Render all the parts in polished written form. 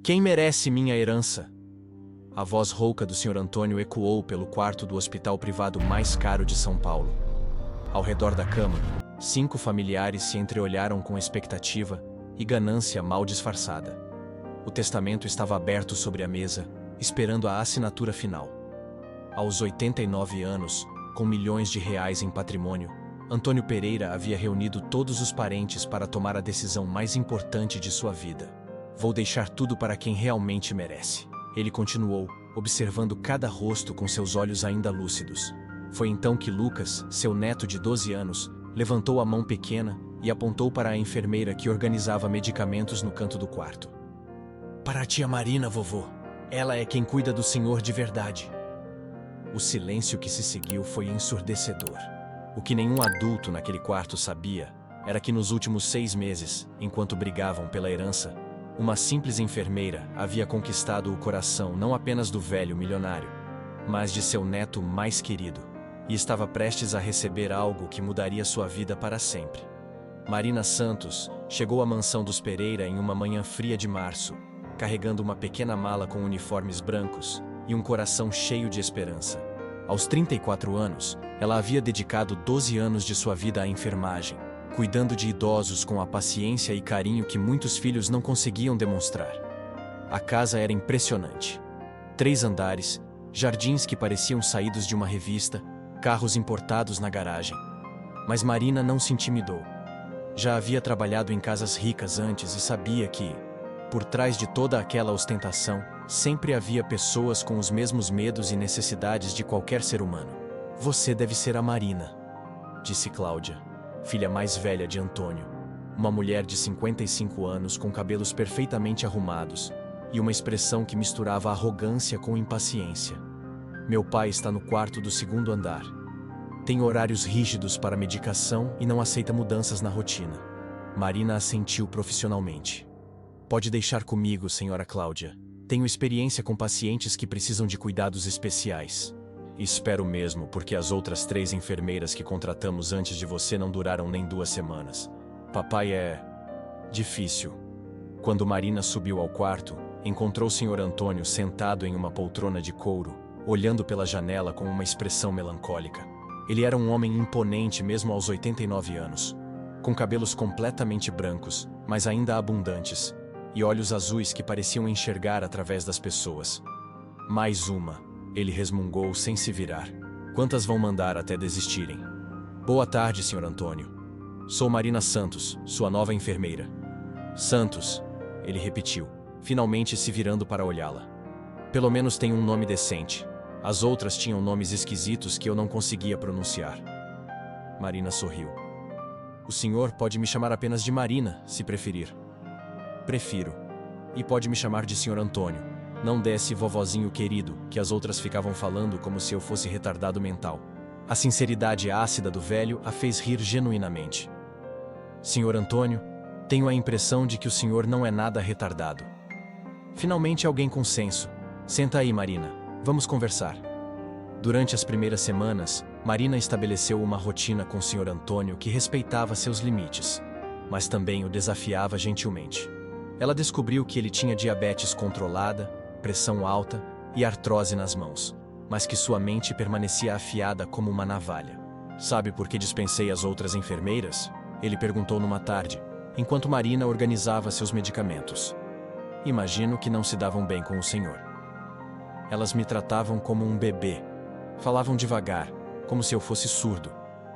Quem merece minha herança? A voz rouca do Sr. Antônio ecoou pelo quarto do hospital privado mais caro de São Paulo. Ao redor da cama, 5 familiares se entreolharam com expectativa e ganância mal disfarçada. O testamento estava aberto sobre a mesa, esperando a assinatura final. Aos 89 anos, com milhões de reais em patrimônio, Antônio Pereira havia reunido todos os parentes para tomar a decisão mais importante de sua vida. Vou deixar tudo para quem realmente merece. Ele continuou, observando cada rosto com seus olhos ainda lúcidos. Foi então que Lucas, seu neto de 12 anos, levantou a mão pequena e apontou para a enfermeira que organizava medicamentos no canto do quarto. Para a tia Marina, vovô. Ela é quem cuida do senhor de verdade. O silêncio que se seguiu foi ensurdecedor. O que nenhum adulto naquele quarto sabia era que nos últimos 6 meses, enquanto brigavam pela herança, uma simples enfermeira havia conquistado o coração não apenas do velho milionário, mas de seu neto mais querido, e estava prestes a receber algo que mudaria sua vida para sempre. Marina Santos chegou à mansão dos Pereira em uma manhã fria de março, carregando uma pequena mala com uniformes brancos e um coração cheio de esperança. Aos 34 anos, ela havia dedicado 12 anos de sua vida à enfermagem, cuidando de idosos com a paciência e carinho que muitos filhos não conseguiam demonstrar. A casa era impressionante. 3 andares, jardins que pareciam saídos de uma revista, carros importados na garagem. Mas Marina não se intimidou. Já havia trabalhado em casas ricas antes e sabia que, por trás de toda aquela ostentação, sempre havia pessoas com os mesmos medos e necessidades de qualquer ser humano. Você deve ser a Marina, disse Cláudia, filha mais velha de Antônio, uma mulher de 55 anos com cabelos perfeitamente arrumados e uma expressão que misturava arrogância com impaciência. Meu pai está no quarto do 2º andar. Tem horários rígidos para medicação e não aceita mudanças na rotina. Marina assentiu profissionalmente. Pode deixar comigo, senhora Cláudia. Tenho experiência com pacientes que precisam de cuidados especiais. Espero mesmo, porque as outras 3 enfermeiras que contratamos antes de você não duraram nem 2 semanas. Papai é... difícil. Quando Marina subiu ao quarto, encontrou o Sr. Antônio sentado em uma poltrona de couro, olhando pela janela com uma expressão melancólica. Ele era um homem imponente mesmo aos 89 anos, com cabelos completamente brancos, mas ainda abundantes, e olhos azuis que pareciam enxergar através das pessoas. Mais uma, ele resmungou sem se virar. Quantas vão mandar até desistirem? Boa tarde, Sr. Antônio. Sou Marina Santos, sua nova enfermeira. Santos, ele repetiu, finalmente se virando para olhá-la. Pelo menos tem um nome decente. As outras tinham nomes esquisitos que eu não conseguia pronunciar. Marina sorriu. O senhor pode me chamar apenas de Marina, se preferir. Prefiro. E pode me chamar de Sr. Antônio. Não desse vovozinho querido, que as outras ficavam falando como se eu fosse retardado mental. A sinceridade ácida do velho a fez rir genuinamente. Sr. Antônio, tenho a impressão de que o senhor não é nada retardado. Finalmente alguém com senso. Senta aí, Marina. Vamos conversar. Durante as primeiras semanas, Marina estabeleceu uma rotina com o Sr. Antônio que respeitava seus limites, mas também o desafiava gentilmente. Ela descobriu que ele tinha diabetes controlada, pressão alta e artrose nas mãos, mas que sua mente permanecia afiada como uma navalha. Sabe por que dispensei as outras enfermeiras? Ele perguntou numa tarde, enquanto Marina organizava seus medicamentos. Imagino que não se davam bem com o senhor. Elas me tratavam como um bebê. Falavam devagar, como se eu fosse surdo.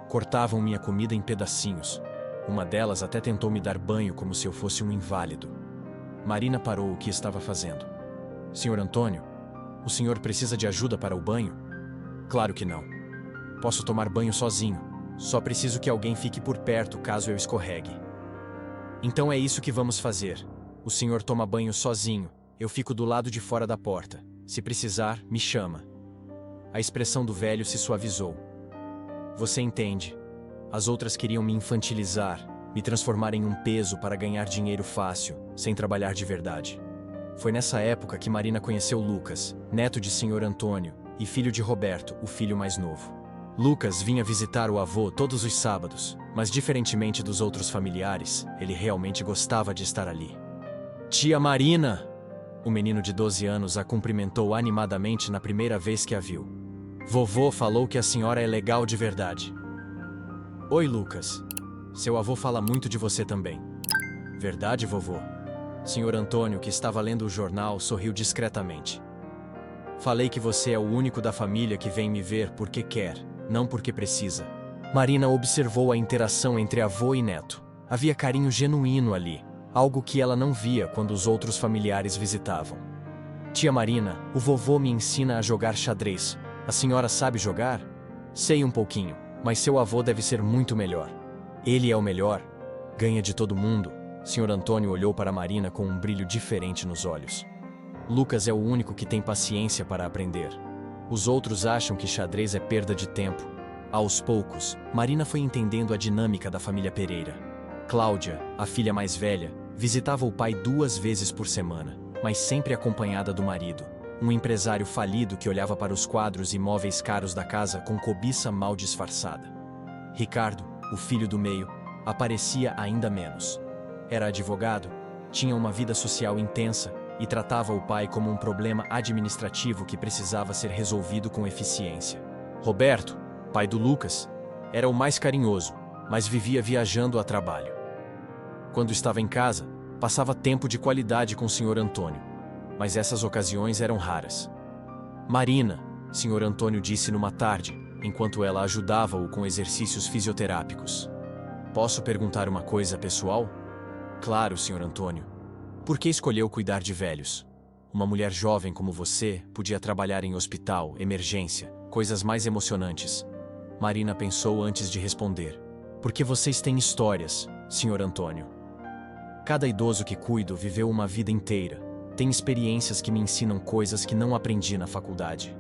Cortavam minha comida em pedacinhos. Uma delas até tentou me dar banho como se eu fosse um inválido. Marina parou o que estava fazendo. Sr. Antônio, o senhor precisa de ajuda para o banho? Claro que não. Posso tomar banho sozinho. Só preciso que alguém fique por perto caso eu escorregue. Então é isso que vamos fazer. O senhor toma banho sozinho. Eu fico do lado de fora da porta. Se precisar, me chama. A expressão do velho se suavizou. Você entende. As outras queriam me infantilizar, me transformar em um peso para ganhar dinheiro fácil, sem trabalhar de verdade. Foi nessa época que Marina conheceu Lucas, neto de Sr. Antônio, e filho de Roberto, o filho mais novo. Lucas vinha visitar o avô todos os sábados, mas diferentemente dos outros familiares, ele realmente gostava de estar ali. Tia Marina! O menino de 12 anos a cumprimentou animadamente na primeira vez que a viu. Vovô falou que a senhora é legal de verdade. Oi, Lucas. Seu avô fala muito de você também. Verdade, vovô? Senhor Antônio, que estava lendo o jornal, sorriu discretamente. Falei que você é o único da família que vem me ver porque quer, não porque precisa. Marina observou a interação entre avô e neto. Havia carinho genuíno ali, algo que ela não via quando os outros familiares visitavam. Tia Marina, o vovô me ensina a jogar xadrez. A senhora sabe jogar? Sei um pouquinho, mas seu avô deve ser muito melhor. Ele é o melhor. Ganha de todo mundo. Senhor Antônio olhou para Marina com um brilho diferente nos olhos. Lucas é o único que tem paciência para aprender. Os outros acham que xadrez é perda de tempo. Aos poucos, Marina foi entendendo a dinâmica da família Pereira. Cláudia, a filha mais velha, visitava o pai 2 vezes por semana, mas sempre acompanhada do marido, um empresário falido que olhava para os quadros e móveis caros da casa com cobiça mal disfarçada. Ricardo, o filho do meio, aparecia ainda menos. Era advogado, tinha uma vida social intensa e tratava o pai como um problema administrativo que precisava ser resolvido com eficiência. Roberto, pai do Lucas, era o mais carinhoso, mas vivia viajando a trabalho. Quando estava em casa, passava tempo de qualidade com o Sr. Antônio, mas essas ocasiões eram raras. Marina, Sr. Antônio disse numa tarde, enquanto ela ajudava-o com exercícios fisioterápicos. Posso perguntar uma coisa pessoal? Claro, Sr. Antônio. Por que escolheu cuidar de velhos? Uma mulher jovem como você podia trabalhar em hospital, emergência, coisas mais emocionantes. Marina pensou antes de responder. Porque vocês têm histórias, Sr. Antônio. Cada idoso que cuido viveu uma vida inteira. Tem experiências que me ensinam coisas que não aprendi na faculdade.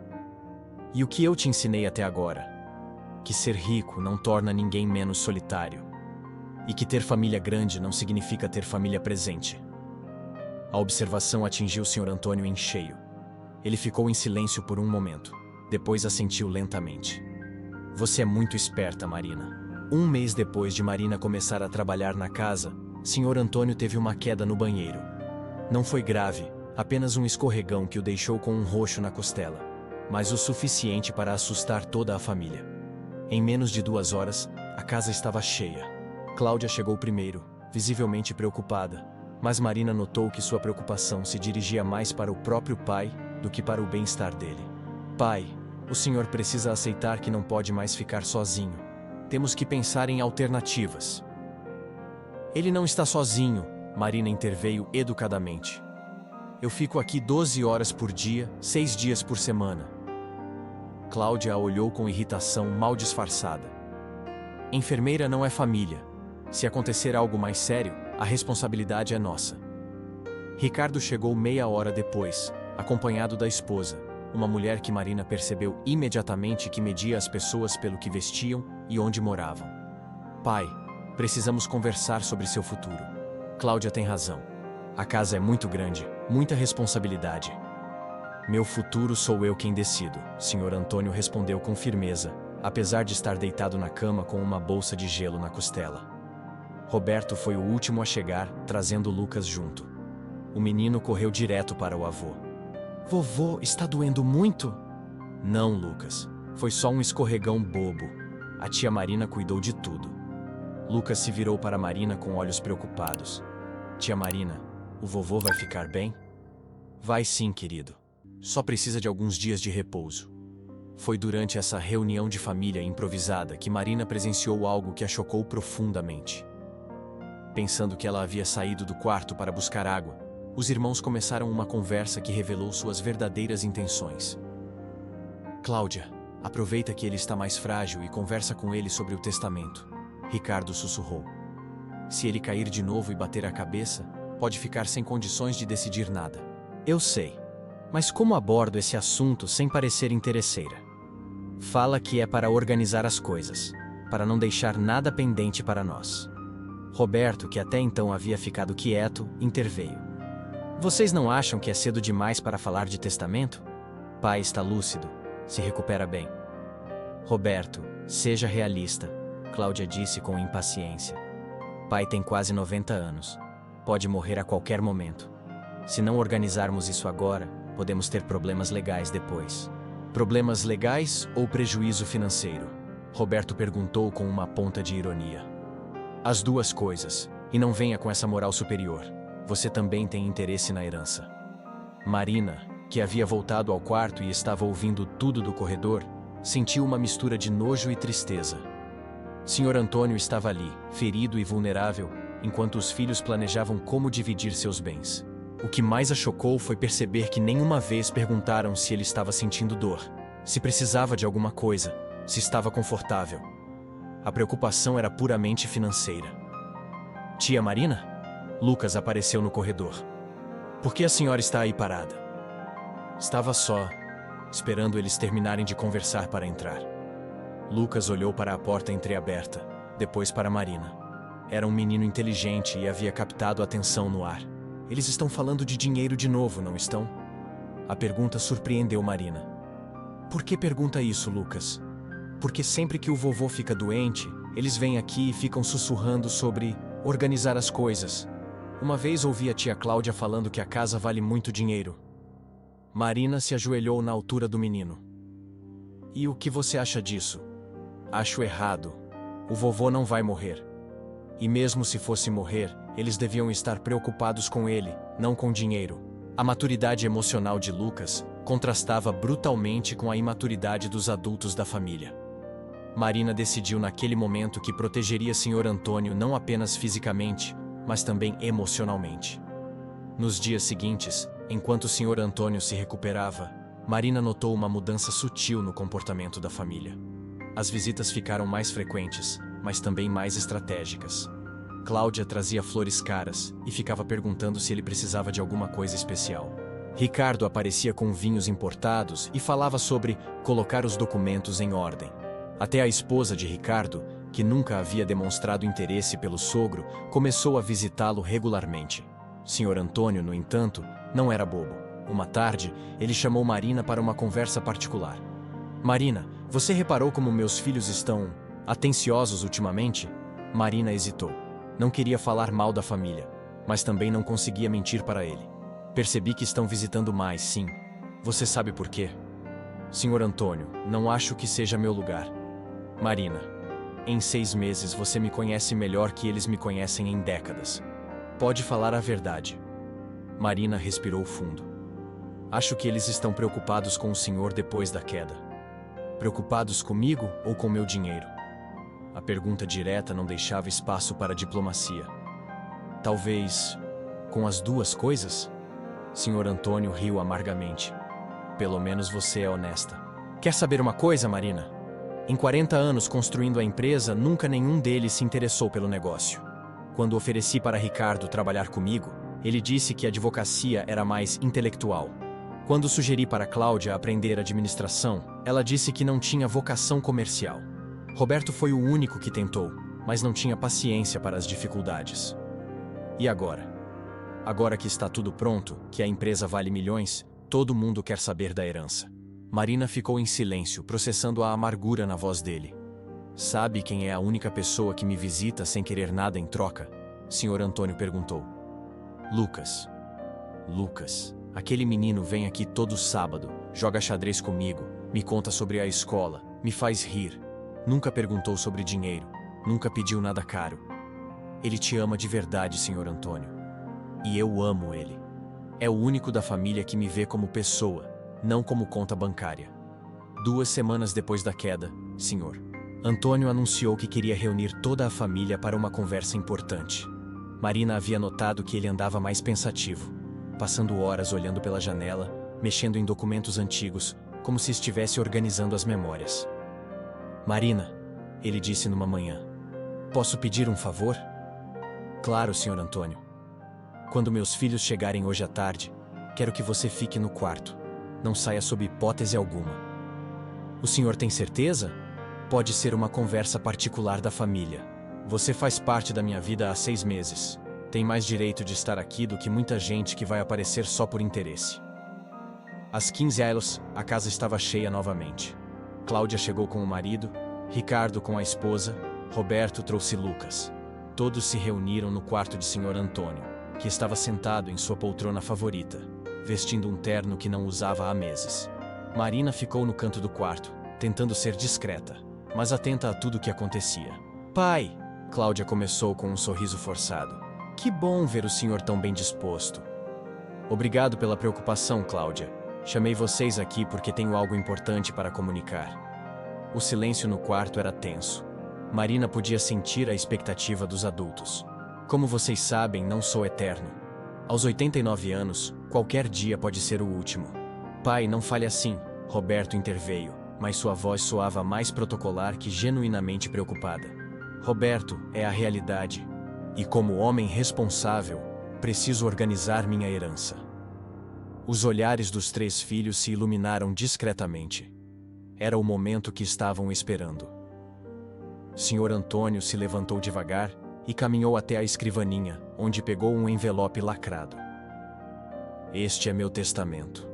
E o que eu te ensinei até agora? Que ser rico não torna ninguém menos solitário. E que ter família grande não significa ter família presente. A observação atingiu o Sr. Antônio em cheio. Ele ficou em silêncio por um momento. Depois assentiu lentamente. Você é muito esperta, Marina. 1 mês depois de Marina começar a trabalhar na casa, Sr. Antônio teve uma queda no banheiro. Não foi grave, apenas um escorregão que o deixou com um roxo na costela, mas o suficiente para assustar toda a família. Em menos de 2 horas, a casa estava cheia. Cláudia chegou primeiro, visivelmente preocupada, mas Marina notou que sua preocupação se dirigia mais para o próprio pai do que para o bem-estar dele. Pai, o senhor precisa aceitar que não pode mais ficar sozinho. Temos que pensar em alternativas. Ele não está sozinho, Marina interveio educadamente. Eu fico aqui 12 horas por dia, 6 dias por semana. Cláudia a olhou com irritação mal disfarçada. Enfermeira não é família. Se acontecer algo mais sério, a responsabilidade é nossa. Ricardo chegou meia hora depois, acompanhado da esposa, uma mulher que Marina percebeu imediatamente que media as pessoas pelo que vestiam e onde moravam. Pai, precisamos conversar sobre seu futuro. Cláudia tem razão. A casa é muito grande, muita responsabilidade. Meu futuro sou eu quem decido, Sr. Antônio respondeu com firmeza, apesar de estar deitado na cama com uma bolsa de gelo na costela. Roberto foi o último a chegar, trazendo Lucas junto. O menino correu direto para o avô. Vovô, está doendo muito? Não, Lucas. Foi só um escorregão bobo. A tia Marina cuidou de tudo. Lucas se virou para Marina com olhos preocupados. Tia Marina, o vovô vai ficar bem? Vai sim, querido. Só precisa de alguns dias de repouso. Foi durante essa reunião de família improvisada que Marina presenciou algo que a chocou profundamente. Pensando que ela havia saído do quarto para buscar água, os irmãos começaram uma conversa que revelou suas verdadeiras intenções. Cláudia, aproveita que ele está mais frágil e conversa com ele sobre o testamento. Ricardo sussurrou. Se ele cair de novo e bater a cabeça, pode ficar sem condições de decidir nada. Eu sei. Mas como abordo esse assunto sem parecer interesseira? Fala que é para organizar as coisas, para não deixar nada pendente para nós. Roberto, que até então havia ficado quieto, interveio. Vocês não acham que é cedo demais para falar de testamento? Pai está lúcido, se recupera bem. Roberto, seja realista, Cláudia disse com impaciência. Pai tem quase 90 anos. Pode morrer a qualquer momento. Se não organizarmos isso agora, podemos ter problemas legais depois. Problemas legais ou prejuízo financeiro? Roberto perguntou com uma ponta de ironia. As duas coisas, e não venha com essa moral superior. Você também tem interesse na herança. Marina, que havia voltado ao quarto e estava ouvindo tudo do corredor, sentiu uma mistura de nojo e tristeza. Sr. Antônio estava ali, ferido e vulnerável, enquanto os filhos planejavam como dividir seus bens. O que mais a chocou foi perceber que nenhuma vez perguntaram se ele estava sentindo dor, se precisava de alguma coisa, se estava confortável. A preocupação era puramente financeira. Tia Marina? Lucas apareceu no corredor. Por que a senhora está aí parada? Estava só, esperando eles terminarem de conversar para entrar. Lucas olhou para a porta entreaberta, depois para Marina. Era um menino inteligente e havia captado a atenção no ar. Eles estão falando de dinheiro de novo, não estão? A pergunta surpreendeu Marina. Por que pergunta isso, Lucas? Porque sempre que o vovô fica doente, eles vêm aqui e ficam sussurrando sobre organizar as coisas. Uma vez ouvi a tia Cláudia falando que a casa vale muito dinheiro. Marina se ajoelhou na altura do menino. E o que você acha disso? Acho errado. O vovô não vai morrer. E mesmo se fosse morrer, eles deviam estar preocupados com ele, não com dinheiro. A maturidade emocional de Lucas contrastava brutalmente com a imaturidade dos adultos da família. Marina decidiu naquele momento que protegeria Sr. Antônio não apenas fisicamente, mas também emocionalmente. Nos dias seguintes, enquanto o Sr. Antônio se recuperava, Marina notou uma mudança sutil no comportamento da família. As visitas ficaram mais frequentes, mas também mais estratégicas. Cláudia trazia flores caras e ficava perguntando se ele precisava de alguma coisa especial. Ricardo aparecia com vinhos importados e falava sobre colocar os documentos em ordem. Até a esposa de Ricardo, que nunca havia demonstrado interesse pelo sogro, começou a visitá-lo regularmente. Sr. Antônio, no entanto, não era bobo. Uma tarde, ele chamou Marina para uma conversa particular. Marina, você reparou como meus filhos estão atenciosos ultimamente? Marina hesitou. Não queria falar mal da família, mas também não conseguia mentir para ele. Percebi que estão visitando mais, sim. Você sabe por quê? Sr. Antônio, não acho que seja meu lugar. Marina, em 6 meses você me conhece melhor que eles me conhecem em décadas. Pode falar a verdade. Marina respirou fundo. Acho que eles estão preocupados com o senhor depois da queda. Preocupados comigo ou com meu dinheiro? A pergunta direta não deixava espaço para diplomacia. Talvez com as duas coisas? Sr. Antônio riu amargamente. Pelo menos você é honesta. Quer saber uma coisa, Marina? Em 40 anos construindo a empresa, nunca nenhum deles se interessou pelo negócio. Quando ofereci para Ricardo trabalhar comigo, ele disse que a advocacia era mais intelectual. Quando sugeri para Cláudia aprender administração, ela disse que não tinha vocação comercial. Roberto foi o único que tentou, mas não tinha paciência para as dificuldades. E agora? Agora que está tudo pronto, que a empresa vale milhões, todo mundo quer saber da herança. Marina ficou em silêncio, processando a amargura na voz dele. Sabe quem é a única pessoa que me visita sem querer nada em troca? Sr. Antônio perguntou. Lucas. Lucas. Aquele menino vem aqui todo sábado, joga xadrez comigo, me conta sobre a escola, me faz rir. Nunca perguntou sobre dinheiro, nunca pediu nada caro. Ele te ama de verdade, Sr. Antônio. E eu amo ele. É o único da família que me vê como pessoa, não como conta bancária. 2 semanas depois da queda, Sr. Antônio anunciou que queria reunir toda a família para uma conversa importante. Marina havia notado que ele andava mais pensativo, passando horas olhando pela janela, mexendo em documentos antigos, como se estivesse organizando as memórias. Marina, ele disse numa manhã, posso pedir um favor? Claro, Sr. Antônio. Quando meus filhos chegarem hoje à tarde, quero que você fique no quarto. Não saia sob hipótese alguma. O senhor tem certeza? Pode ser uma conversa particular da família. Você faz parte da minha vida há 6 meses. Tem mais direito de estar aqui do que muita gente que vai aparecer só por interesse. Às 15 horas, a casa estava cheia novamente. Cláudia chegou com o marido, Ricardo com a esposa, Roberto trouxe Lucas. Todos se reuniram no quarto de Sr. Antônio, que estava sentado em sua poltrona favorita, vestindo um terno que não usava há meses. Marina ficou no canto do quarto, tentando ser discreta, mas atenta a tudo o que acontecia. Pai! Cláudia começou com um sorriso forçado. Que bom ver o senhor tão bem disposto. Obrigado pela preocupação, Cláudia. Chamei vocês aqui porque tenho algo importante para comunicar. O silêncio no quarto era tenso. Marina podia sentir a expectativa dos adultos. Como vocês sabem, não sou eterno. Aos 89 anos, qualquer dia pode ser o último. Pai, não fale assim, Roberto interveio, mas sua voz soava mais protocolar que genuinamente preocupada. Roberto, é a realidade. E como homem responsável, preciso organizar minha herança. Os olhares dos 3 filhos se iluminaram discretamente. Era o momento que estavam esperando. Sr. Antônio se levantou devagar e caminhou até a escrivaninha, onde pegou um envelope lacrado. Este é meu testamento.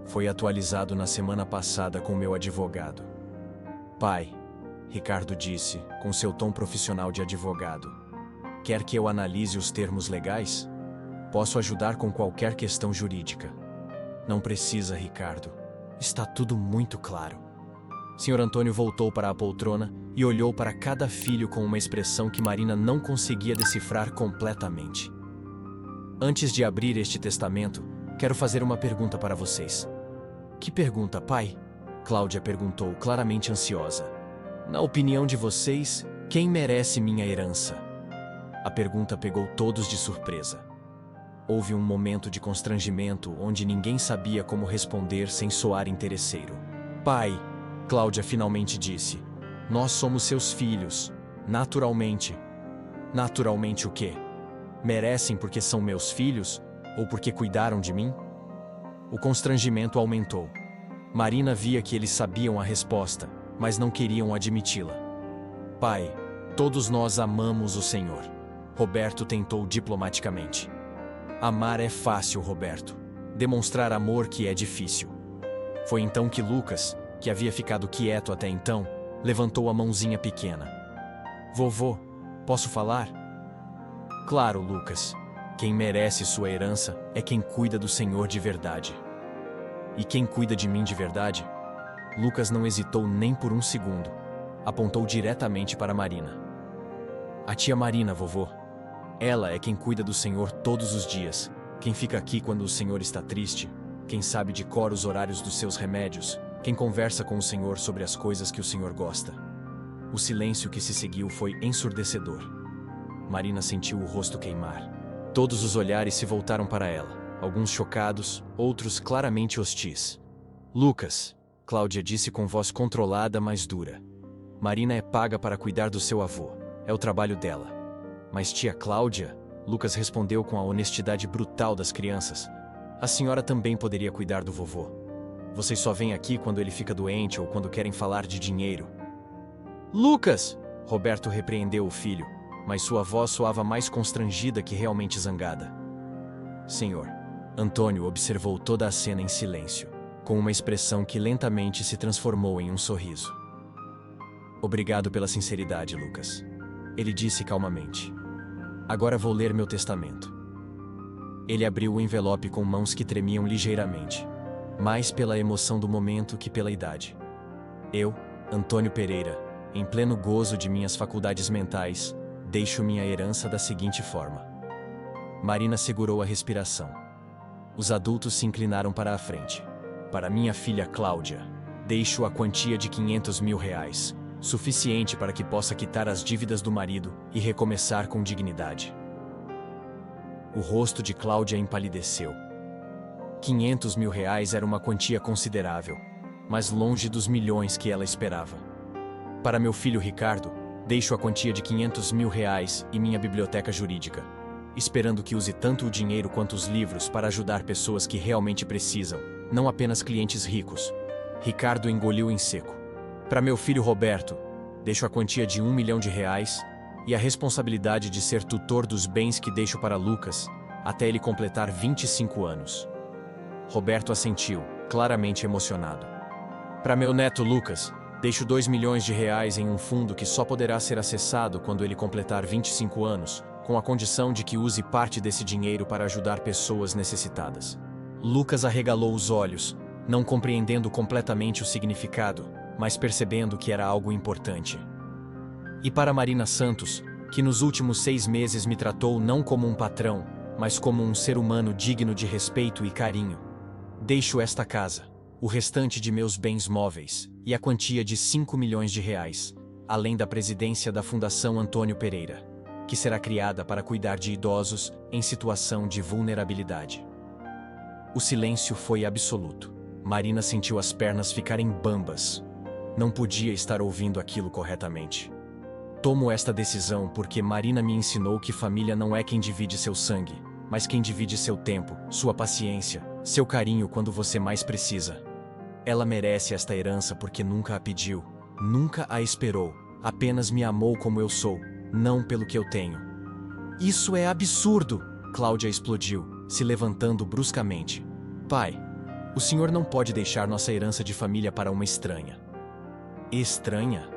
Foi atualizado na semana passada com meu advogado. Pai, Ricardo disse, com seu tom profissional de advogado. Quer que eu analise os termos legais? Posso ajudar com qualquer questão jurídica. Não precisa, Ricardo. Está tudo muito claro. Sr. Antônio voltou para a poltrona e olhou para cada filho com uma expressão que Marina não conseguia decifrar completamente. Antes de abrir este testamento, quero fazer uma pergunta para vocês. Que pergunta, pai? Cláudia perguntou, claramente ansiosa. Na opinião de vocês, quem merece minha herança? A pergunta pegou todos de surpresa. Houve um momento de constrangimento onde ninguém sabia como responder sem soar interesseiro. Pai, Cláudia finalmente disse, nós somos seus filhos, naturalmente. Naturalmente o quê? Merecem porque são meus filhos ou porque cuidaram de mim? O constrangimento aumentou. Marina via que eles sabiam a resposta, mas não queriam admiti-la. Pai, todos nós amamos o Senhor. Roberto tentou diplomaticamente. Amar é fácil, Roberto. Demonstrar amor que é difícil. Foi então que Lucas, que havia ficado quieto até então, levantou a mãozinha pequena. Vovô, posso falar? Claro, Lucas. Quem merece sua herança é quem cuida do Senhor de verdade. E quem cuida de mim de verdade? Lucas não hesitou nem por um segundo. Apontou diretamente para Marina. A tia Marina, vovô. Ela é quem cuida do Senhor todos os dias. Quem fica aqui quando o Senhor está triste. Quem sabe de cor os horários dos seus remédios. Quem conversa com o Senhor sobre as coisas que o Senhor gosta. O silêncio que se seguiu foi ensurdecedor. Marina sentiu o rosto queimar. Todos os olhares se voltaram para ela. Alguns chocados, outros claramente hostis. Lucas, Cláudia disse com voz controlada, mas dura. Marina é paga para cuidar do seu avô. É o trabalho dela. Mas tia Cláudia, Lucas respondeu com a honestidade brutal das crianças. A senhora também poderia cuidar do vovô. Vocês só vêm aqui quando ele fica doente ou quando querem falar de dinheiro. Lucas! Roberto repreendeu o filho, mas sua voz soava mais constrangida que realmente zangada. Senhor. Antônio observou toda a cena em silêncio, com uma expressão que lentamente se transformou em um sorriso. Obrigado pela sinceridade, Lucas. Ele disse calmamente. Agora vou ler meu testamento. Ele abriu o envelope com mãos que tremiam ligeiramente, mais pela emoção do momento que pela idade. Eu, Antônio Pereira, em pleno gozo de minhas faculdades mentais, deixo minha herança da seguinte forma. Marina segurou a respiração. Os adultos se inclinaram para a frente. Para minha filha Cláudia, deixo a quantia de R$500 mil, suficiente para que possa quitar as dívidas do marido e recomeçar com dignidade. O rosto de Cláudia empalideceu. R$500 mil era uma quantia considerável, mas longe dos milhões que ela esperava. Para meu filho Ricardo, deixo a quantia de R$500 mil e minha biblioteca jurídica, esperando que use tanto o dinheiro quanto os livros para ajudar pessoas que realmente precisam, não apenas clientes ricos. Ricardo engoliu em seco. Para meu filho Roberto, deixo a quantia de R$1 milhão e a responsabilidade de ser tutor dos bens que deixo para Lucas, até ele completar 25 anos. Roberto assentiu, claramente emocionado. Para meu neto Lucas, deixo R$2 milhões em um fundo que só poderá ser acessado quando ele completar 25 anos, com a condição de que use parte desse dinheiro para ajudar pessoas necessitadas. Lucas arregalou os olhos, não compreendendo completamente o significado, mas percebendo que era algo importante. E para Marina Santos, que nos últimos 6 meses me tratou não como um patrão, mas como um ser humano digno de respeito e carinho. Deixo esta casa, o restante de meus bens móveis, e a quantia de 5 milhões de reais, além da presidência da Fundação Antônio Pereira, que será criada para cuidar de idosos em situação de vulnerabilidade. O silêncio foi absoluto. Marina sentiu as pernas ficarem bambas. Não podia estar ouvindo aquilo corretamente. Tomo esta decisão porque Marina me ensinou que família não é quem divide seu sangue, mas quem divide seu tempo, sua paciência, seu carinho quando você mais precisa. Ela merece esta herança porque nunca a pediu, nunca a esperou, apenas me amou como eu sou, não pelo que eu tenho. Isso é absurdo! Cláudia explodiu, se levantando bruscamente. Pai, o senhor não pode deixar nossa herança de família para uma estranha. Estranha?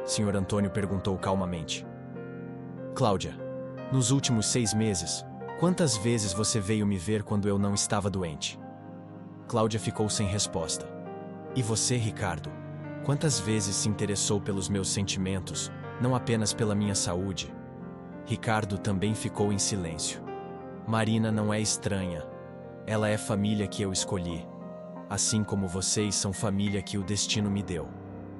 Sr. Antônio perguntou calmamente. Cláudia, nos últimos 6 meses, quantas vezes você veio me ver quando eu não estava doente? Cláudia ficou sem resposta. E você, Ricardo? Quantas vezes se interessou pelos meus sentimentos, não apenas pela minha saúde? Ricardo também ficou em silêncio. Marina não é estranha. Ela é família que eu escolhi. Assim como vocês são família que o destino me deu.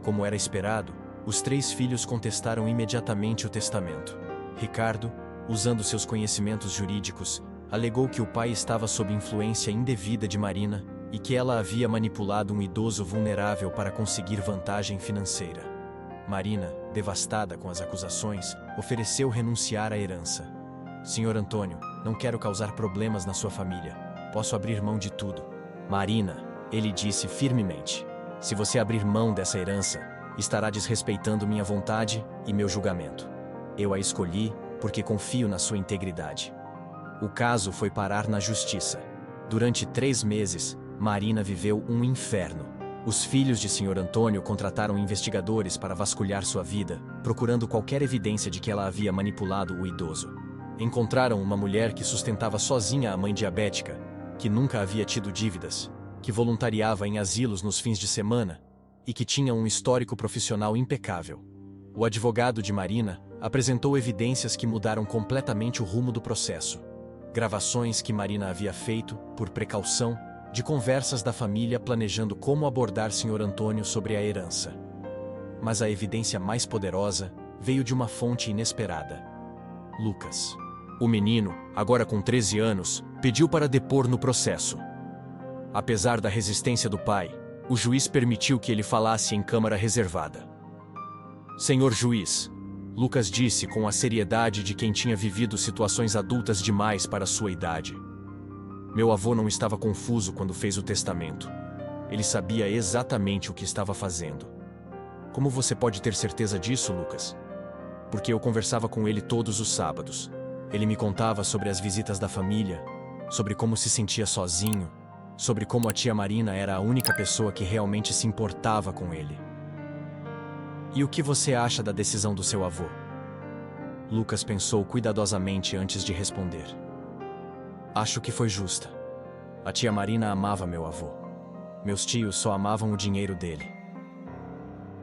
Como era esperado, os 3 filhos contestaram imediatamente o testamento. Ricardo, usando seus conhecimentos jurídicos, alegou que o pai estava sob influência indevida de Marina e que ela havia manipulado um idoso vulnerável para conseguir vantagem financeira. Marina, devastada com as acusações, ofereceu renunciar à herança. Senhor Antônio, não quero causar problemas na sua família. Posso abrir mão de tudo. Marina, ele disse firmemente, se você abrir mão dessa herança, estará desrespeitando minha vontade e meu julgamento. Eu a escolhi porque confio na sua integridade. O caso foi parar na justiça. Durante 3 meses, Marina viveu um inferno. Os filhos de Sr. Antônio contrataram investigadores para vasculhar sua vida, procurando qualquer evidência de que ela havia manipulado o idoso. Encontraram uma mulher que sustentava sozinha a mãe diabética, que nunca havia tido dívidas, que voluntariava em asilos nos fins de semana e que tinha um histórico profissional impecável. O advogado de Marina apresentou evidências que mudaram completamente o rumo do processo. Gravações que Marina havia feito, por precaução, de conversas da família planejando como abordar Sr. Antônio sobre a herança. Mas a evidência mais poderosa veio de uma fonte inesperada. Lucas. O menino, agora com 13 anos, pediu para depor no processo. Apesar da resistência do pai, o juiz permitiu que ele falasse em câmara reservada. Senhor juiz, Lucas disse com a seriedade de quem tinha vivido situações adultas demais para sua idade. Meu avô não estava confuso quando fez o testamento. Ele sabia exatamente o que estava fazendo. Como você pode ter certeza disso, Lucas? Porque eu conversava com ele todos os sábados. Ele me contava sobre as visitas da família, sobre como se sentia sozinho, sobre como a tia Marina era a única pessoa que realmente se importava com ele. E o que você acha da decisão do seu avô? Lucas pensou cuidadosamente antes de responder. Acho que foi justa. A tia Marina amava meu avô. Meus tios só amavam o dinheiro dele.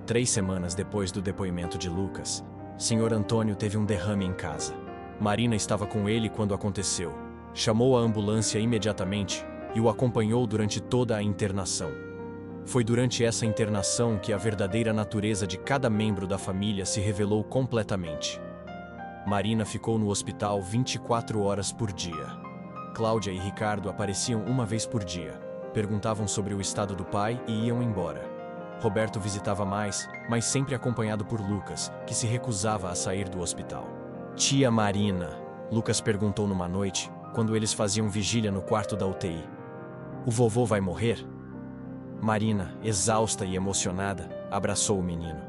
3 semanas depois do depoimento de Lucas, Sr. Antônio teve um derrame em casa. Marina estava com ele quando aconteceu. Chamou a ambulância imediatamente e o acompanhou durante toda a internação. Foi durante essa internação que a verdadeira natureza de cada membro da família se revelou completamente. Marina ficou no hospital 24 horas por dia. Cláudia e Ricardo apareciam uma vez por dia, perguntavam sobre o estado do pai e iam embora. Roberto visitava mais, mas sempre acompanhado por Lucas, que se recusava a sair do hospital. Tia Marina, Lucas perguntou numa noite, quando eles faziam vigília no quarto da UTI. O vovô vai morrer? Marina, exausta e emocionada, abraçou o menino.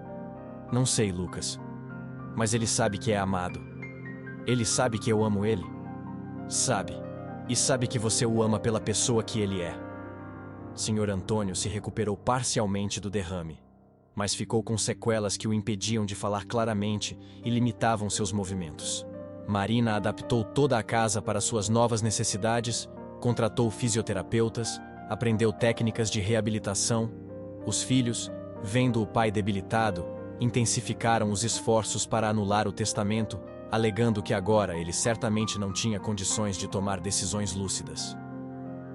Não sei, Lucas. Mas ele sabe que é amado. Ele sabe que eu amo ele? Sabe. E sabe que você o ama pela pessoa que ele é. Sr. Antônio se recuperou parcialmente do derrame, mas ficou com sequelas que o impediam de falar claramente e limitavam seus movimentos. Marina adaptou toda a casa para suas novas necessidades, contratou fisioterapeutas, aprendeu técnicas de reabilitação. Os filhos, vendo o pai debilitado, intensificaram os esforços para anular o testamento, alegando que agora ele certamente não tinha condições de tomar decisões lúcidas.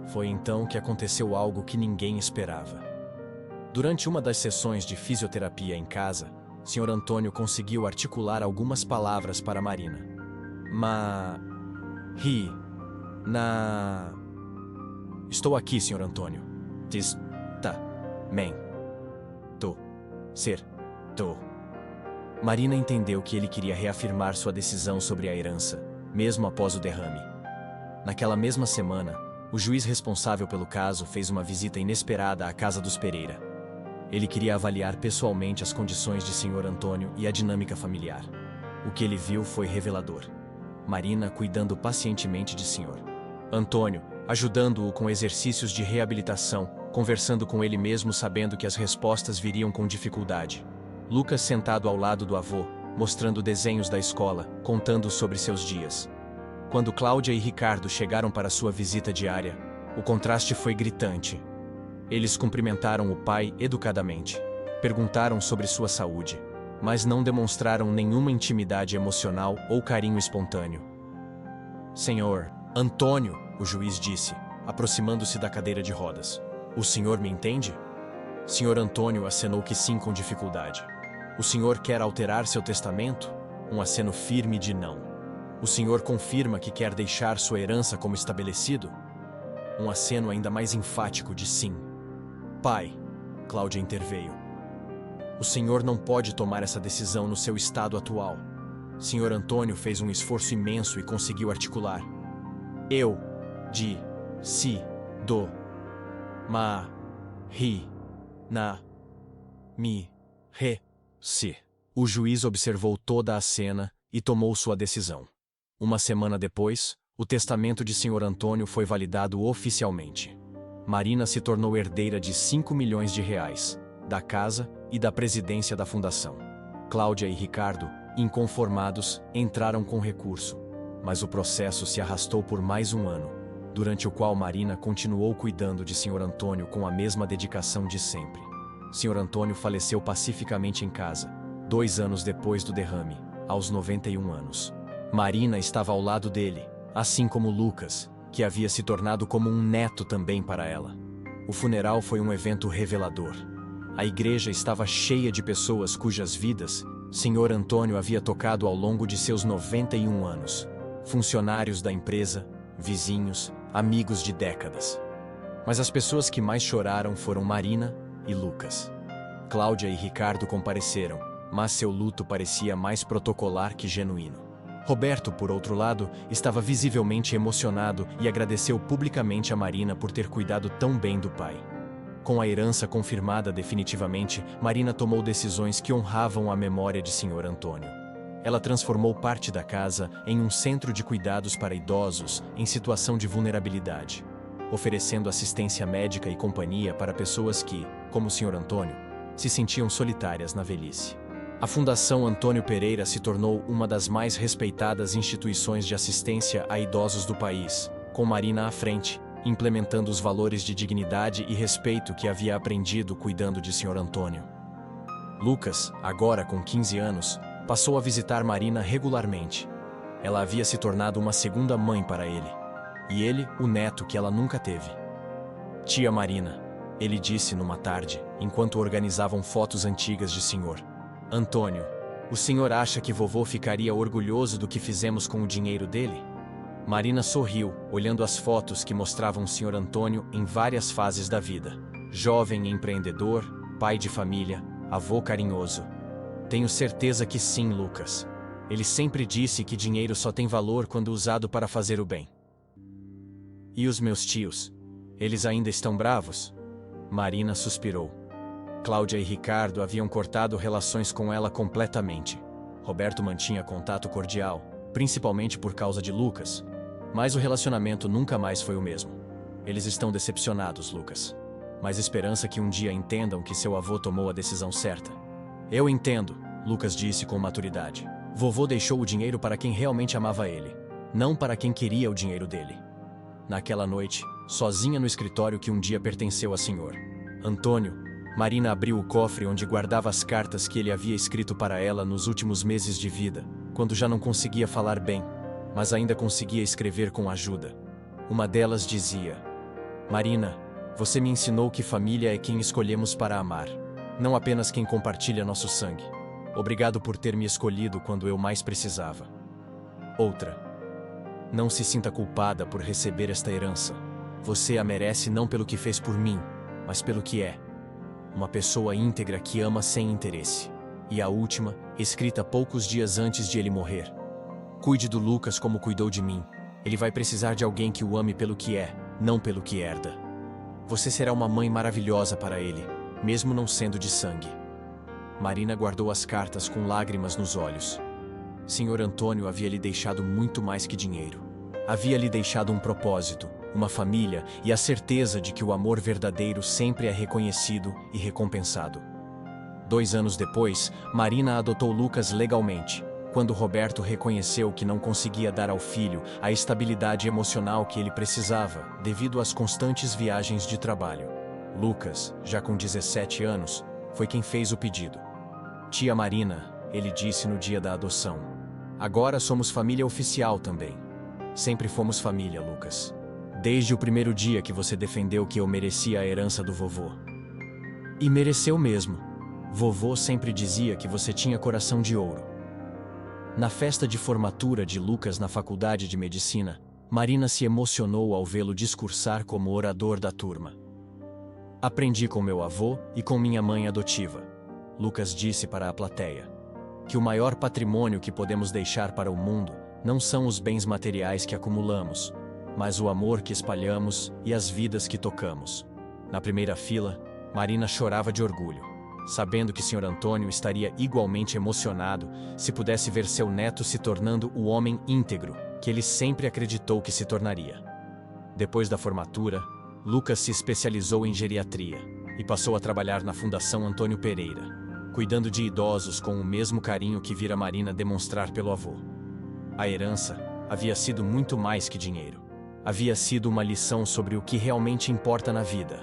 Foi então que aconteceu algo que ninguém esperava. Durante uma das sessões de fisioterapia em casa, Sr. Antônio conseguiu articular algumas palavras para Marina. Estou aqui, Sr. Antônio. Marina entendeu que ele queria reafirmar sua decisão sobre a herança, mesmo após o derrame. Naquela mesma semana, o juiz responsável pelo caso fez uma visita inesperada à casa dos Pereira. Ele queria avaliar pessoalmente as condições de Sr. Antônio e a dinâmica familiar. O que ele viu foi revelador. Marina cuidando pacientemente de Sr. Antônio, ajudando-o com exercícios de reabilitação, conversando com ele mesmo sabendo que as respostas viriam com dificuldade. Lucas sentado ao lado do avô, mostrando desenhos da escola, contando sobre seus dias. Quando Cláudia e Ricardo chegaram para sua visita diária, o contraste foi gritante. Eles cumprimentaram o pai educadamente, perguntaram sobre sua saúde, mas não demonstraram nenhuma intimidade emocional ou carinho espontâneo. Senhor Antônio, o juiz disse, aproximando-se da cadeira de rodas. O senhor me entende? Sr. Antônio acenou que sim com dificuldade. O senhor quer alterar seu testamento? Um aceno firme de não. O senhor confirma que quer deixar sua herança como estabelecido? Um aceno ainda mais enfático de sim. Pai, Cláudia interveio. O senhor não pode tomar essa decisão no seu estado atual. Sr. Antônio fez um esforço imenso e conseguiu articular. O juiz observou toda a cena e tomou sua decisão. Uma semana depois, o testamento de Sr. Antônio foi validado oficialmente. Marina se tornou herdeira de 5 milhões de reais, da casa e da presidência da fundação. Cláudia e Ricardo, inconformados, entraram com recurso, mas o processo se arrastou por mais um ano, durante o qual Marina continuou cuidando de Sr. Antônio com a mesma dedicação de sempre. Sr. Antônio faleceu pacificamente em casa, 2 anos depois do derrame, aos 91 anos. Marina estava ao lado dele, assim como Lucas, que havia se tornado como um neto também para ela. O funeral foi um evento revelador. A igreja estava cheia de pessoas cujas vidas Sr. Antônio havia tocado ao longo de seus 91 anos. Funcionários da empresa, vizinhos, amigos de décadas. Mas as pessoas que mais choraram foram Marina e Lucas. Cláudia e Ricardo compareceram, mas seu luto parecia mais protocolar que genuíno. Roberto, por outro lado, estava visivelmente emocionado e agradeceu publicamente a Marina por ter cuidado tão bem do pai. Com a herança confirmada definitivamente, Marina tomou decisões que honravam a memória de Sr. Antônio. Ela transformou parte da casa em um centro de cuidados para idosos em situação de vulnerabilidade, oferecendo assistência médica e companhia para pessoas que, como o Sr. Antônio, se sentiam solitárias na velhice. A Fundação Antônio Pereira se tornou uma das mais respeitadas instituições de assistência a idosos do país, com Marina à frente, implementando os valores de dignidade e respeito que havia aprendido cuidando de Sr. Antônio. Lucas, agora com 15 anos, passou a visitar Marina regularmente. Ela havia se tornado uma segunda mãe para ele. E ele, o neto que ela nunca teve. Tia Marina, ele disse numa tarde, enquanto organizavam fotos antigas de Sr. Antônio, o senhor acha que vovô ficaria orgulhoso do que fizemos com o dinheiro dele? Marina sorriu, olhando as fotos que mostravam o Sr. Antônio em várias fases da vida. Jovem empreendedor, pai de família, avô carinhoso. Tenho certeza que sim, Lucas. Ele sempre disse que dinheiro só tem valor quando usado para fazer o bem. E os meus tios? Eles ainda estão bravos? Marina suspirou. Cláudia e Ricardo haviam cortado relações com ela completamente. Roberto mantinha contato cordial, principalmente por causa de Lucas. Mas o relacionamento nunca mais foi o mesmo. Eles estão decepcionados, Lucas. Mas esperança que um dia entendam que seu avô tomou a decisão certa. Eu entendo, Lucas disse com maturidade. Vovô deixou o dinheiro para quem realmente amava ele, não para quem queria o dinheiro dele. Naquela noite, sozinha no escritório que um dia pertenceu a Sr. Antônio, Marina abriu o cofre onde guardava as cartas que ele havia escrito para ela nos últimos meses de vida, quando já não conseguia falar bem, mas ainda conseguia escrever com ajuda. Uma delas dizia: Marina, você me ensinou que família é quem escolhemos para amar, não apenas quem compartilha nosso sangue. Obrigado por ter me escolhido quando eu mais precisava. Outra: não se sinta culpada por receber esta herança. Você a merece não pelo que fez por mim, mas pelo que é. Uma pessoa íntegra que ama sem interesse. E a última, escrita poucos dias antes de ele morrer: cuide do Lucas como cuidou de mim. Ele vai precisar de alguém que o ame pelo que é, não pelo que herda. Você será uma mãe maravilhosa para ele, mesmo não sendo de sangue. Marina guardou as cartas com lágrimas nos olhos. Sr. Antônio havia lhe deixado muito mais que dinheiro. Havia lhe deixado um propósito, uma família e a certeza de que o amor verdadeiro sempre é reconhecido e recompensado. 2 anos depois, Marina adotou Lucas legalmente, quando Roberto reconheceu que não conseguia dar ao filho a estabilidade emocional que ele precisava devido às constantes viagens de trabalho. Lucas, já com 17 anos, foi quem fez o pedido. Tia Marina, ele disse no dia da adoção, agora somos família oficial também. Sempre fomos família, Lucas. Desde o primeiro dia que você defendeu que eu merecia a herança do vovô. E mereceu mesmo. Vovô sempre dizia que você tinha coração de ouro. Na festa de formatura de Lucas na faculdade de medicina, Marina se emocionou ao vê-lo discursar como orador da turma. Aprendi com meu avô e com minha mãe adotiva, Lucas disse para a plateia, que o maior patrimônio que podemos deixar para o mundo não são os bens materiais que acumulamos, mas o amor que espalhamos e as vidas que tocamos. Na primeira fila, Marina chorava de orgulho, sabendo que Sr. Antônio estaria igualmente emocionado se pudesse ver seu neto se tornando o homem íntegro que ele sempre acreditou que se tornaria. Depois da formatura, Lucas se especializou em geriatria e passou a trabalhar na Fundação Antônio Pereira, cuidando de idosos com o mesmo carinho que vira Marina demonstrar pelo avô. A herança havia sido muito mais que dinheiro. Havia sido uma lição sobre o que realmente importa na vida.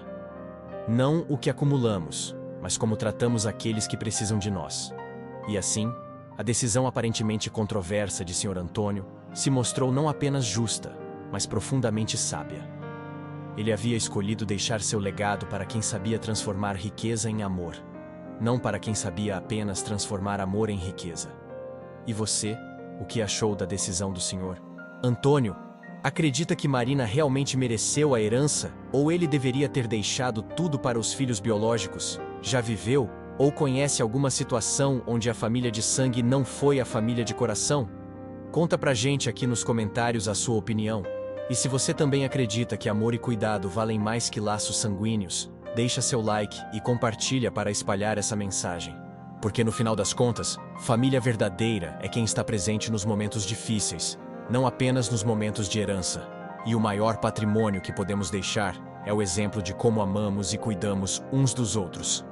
Não o que acumulamos, mas como tratamos aqueles que precisam de nós. E assim, a decisão aparentemente controversa de Sr. Antônio se mostrou não apenas justa, mas profundamente sábia. Ele havia escolhido deixar seu legado para quem sabia transformar riqueza em amor, não para quem sabia apenas transformar amor em riqueza. E você, o que achou da decisão do Sr. Antônio? Acredita que Marina realmente mereceu a herança, ou ele deveria ter deixado tudo para os filhos biológicos? Já viveu, ou conhece alguma situação onde a família de sangue não foi a família de coração? Conta pra gente aqui nos comentários a sua opinião. E se você também acredita que amor e cuidado valem mais que laços sanguíneos, deixa seu like e compartilha para espalhar essa mensagem. Porque no final das contas, família verdadeira é quem está presente nos momentos difíceis, não apenas nos momentos de herança. E o maior patrimônio que podemos deixar é o exemplo de como amamos e cuidamos uns dos outros.